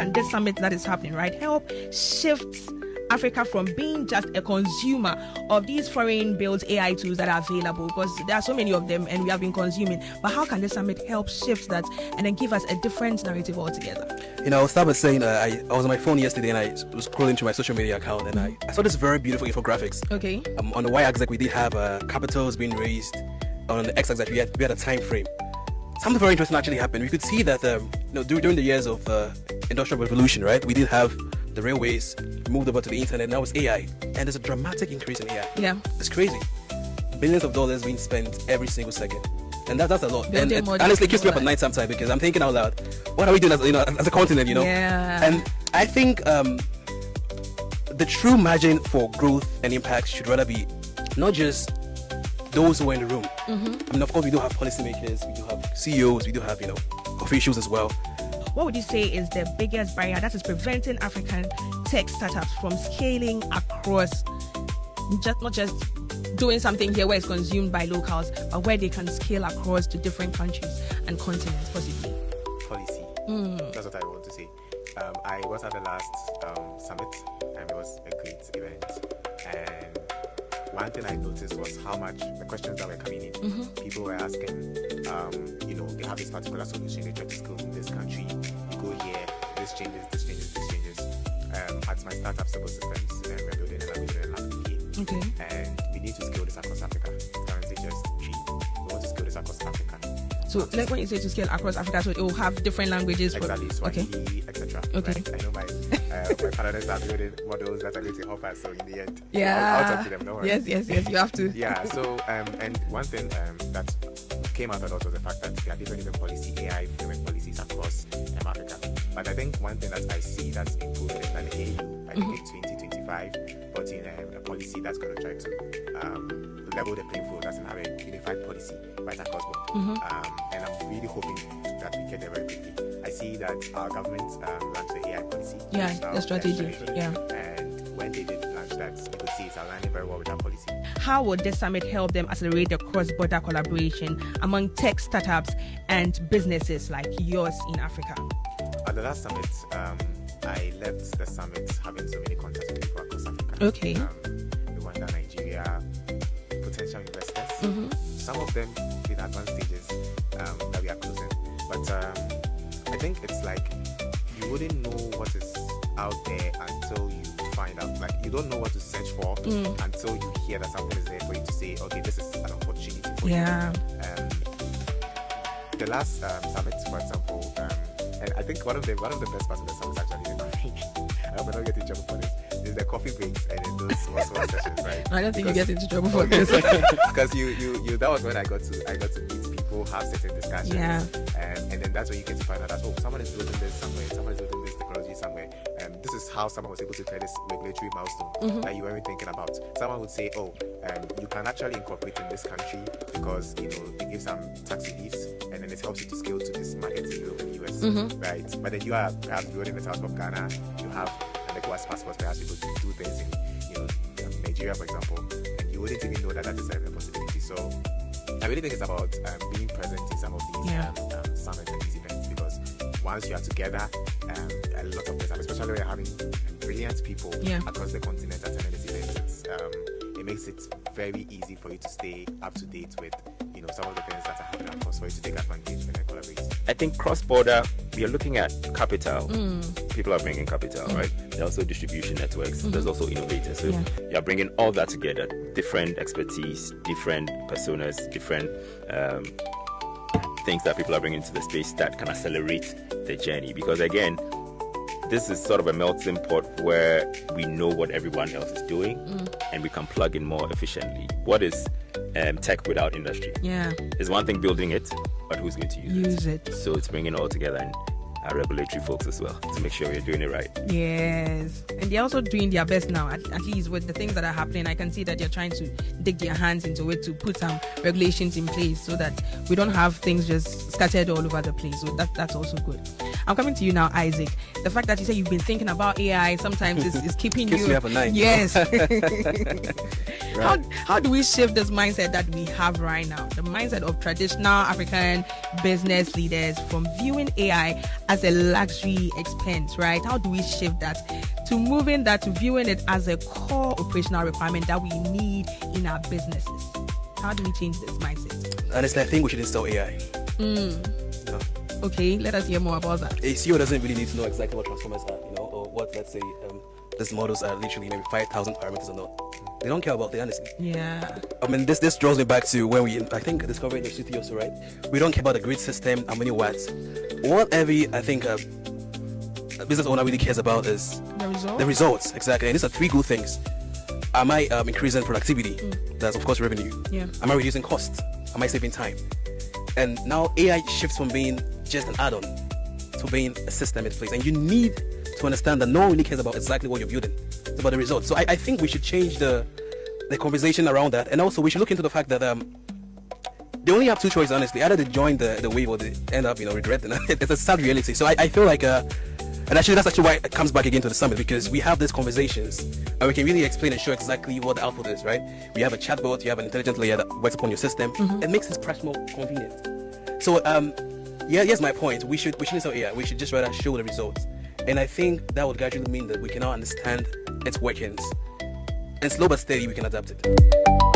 can this summit that is happening, right, help shift Africa from being just a consumer of these foreign built AI tools that are available, because there are so many of them and we have been consuming. But how can this summit help shift that and then give us a different narrative altogether? I'll start by saying I was on my phone yesterday and I was scrolling through my social media account and I saw this very beautiful infographics. Okay. On the y-axis, we did have capitals being raised. On the x-axis, we had a time frame. Something very interesting actually happened. We could see that during the years of Industrial Revolution, right, we did have the railways moved over to the internet. Now it's AI, and there's a dramatic increase in AI. Yeah, it's crazy. Billions of dollars being spent every single second, and that's a lot. And it honestly, it keeps me up at night sometimes because I'm thinking out loud, what are we doing as a continent? Yeah. And I think the true margin for growth and impact should rather be not just those who are in the room. Mm-hmm. I mean, of course, we do have policymakers, we do have CEOs, we do have officials as well. What would you say is the biggest barrier that is preventing African tech startups from scaling across, not just doing something here where it's consumed by locals, but where they can scale across to different countries and continents possibly? Policy. That's what I want to say. I was at the last summit and it was a great event. And one thing I noticed was how much the questions that were coming in, people were asking, they have this particular solution, they try to scale in this country, you go here, this changes. At my startup Stable Systems, we're building an app here. Okay. And we need to scale this across Africa. It's currently just 3. We want to scale this across Africa. So, like when you say to scale across Africa, so it will have different languages. Exactly, Swahili, etc. Okay. Right? I know my panelists are building models that are going to help us. So in the end, yeah, I'll talk to them. Don't worry. Yes, you have to. Yeah. So, and one thing that came out a lot was the fact that there are different AI framework policies across Africa. But I think one thing that I see that's improved is that the AU, I think in 2025, brought in a policy that's going to try to level the playing field, that's have a unified policy right across board. And I'm really hoping that we get there very quickly. I see that our government launched the AI policy. Yeah, the strategy. Yeah. And when they did launch that, you could see it's aligning very well with that policy. How would this summit help them accelerate the cross-border collaboration among tech startups and businesses like yours in Africa? At the last summit, I left the summit having so many contacts with people across Africa. Okay. Rwanda, Nigeria, potential investors. Some of them in advanced stages that we are closing. But I think it's like you wouldn't know what is out there until you find out. Like you don't know what to search for until you hear that something is there for you to say, okay, this is an opportunity for you. The last summit, for example, and I think one of the best parts of the summit is actually the coffee. I hope I don't get in trouble for this. Is the coffee breaks and then those small sessions, right? I don't think you get into trouble for this. Because you that was when I got to meet people, have certain discussions. Yeah. And then that's when you get to find out that someone is building this somewhere, someone is building this technology somewhere. This is how someone was able to create this regulatory milestone that you weren't thinking about. Someone would say, you can actually incorporate in this country because they give some tax reliefs and then it helps you to scale to this market in Europe and US, right? But then you are perhaps building the South of Ghana, you have an ECOWAS passport, perhaps you could do things in Nigeria, for example, and you wouldn't even know that is a possibility. So I really think it's about being present in some of these summits and these events, because once you are together, a lot of things, especially when you're having brilliant people across the continent attending these events, it makes it very easy for you to stay up to date with some of the things that are happening across, for you to take advantage and collaborate. I think cross-border, we are looking at capital. People are bringing capital, right? There's also distribution networks. There's also innovators. So you're bringing all that together, different expertise, different personas, different things that people are bringing into the space that can accelerate the journey. Because again, this is sort of a melting pot where we know what everyone else is doing and we can plug in more efficiently. What is tech without industry? Yeah. It's one thing building it, but who's going to use it? So it's bringing it all together, and our regulatory folks as well, to make sure we're doing it right. Yes. And they're also doing their best now, at least with the things that are happening. I can see that they're trying to dig their hands into it to put some regulations in place so that we don't have things just scattered all over the place. So that's also good. I'm coming to you now, Isaac. The fact that you say you've been thinking about AI sometimes is keeping Keeps you. me up at night. Yes. Right. How do we shift this mindset that we have right now? The mindset of traditional African business leaders from viewing AI as a luxury expense, right? How do we shift that to moving that to viewing it as a core operational requirement that we need in our businesses? How do we change this mindset? Honestly, I think we should install AI. No. Okay, let us hear more about that. A CEO doesn't really need to know exactly what transformers are, or what, let's say, these models are literally maybe 5,000 parameters or not. They don't care about it, honestly. Yeah. I mean, this draws me back to when I think, discovered university also, right? We don't care about the grid system, how many watts. What every, I think, a business owner really cares about is the results, exactly. And these are three good things. Am I increasing productivity? That's, of course, revenue. Yeah. Am I reducing costs? Am I saving time? And now AI shifts from being just an add-on to being a system in place. And you need to understand that no one really cares about exactly what you're building. It's about the results. So I think we should change the conversation around that. And also we should look into the fact that they only have two choices, honestly. Either they join the wave or they end up, regretting it. It's a sad reality. So I feel like, and actually that's actually why it comes back again to the summit, because we have these conversations and we can really explain and show exactly what the output is, right? We have a chatbot, you have an intelligent layer that works upon your system. It makes it perhaps more convenient. So, here's my point. We should install AI. We should just rather show the results. And I think that would gradually mean that we can now understand its workings. And slow but steady, we can adapt it.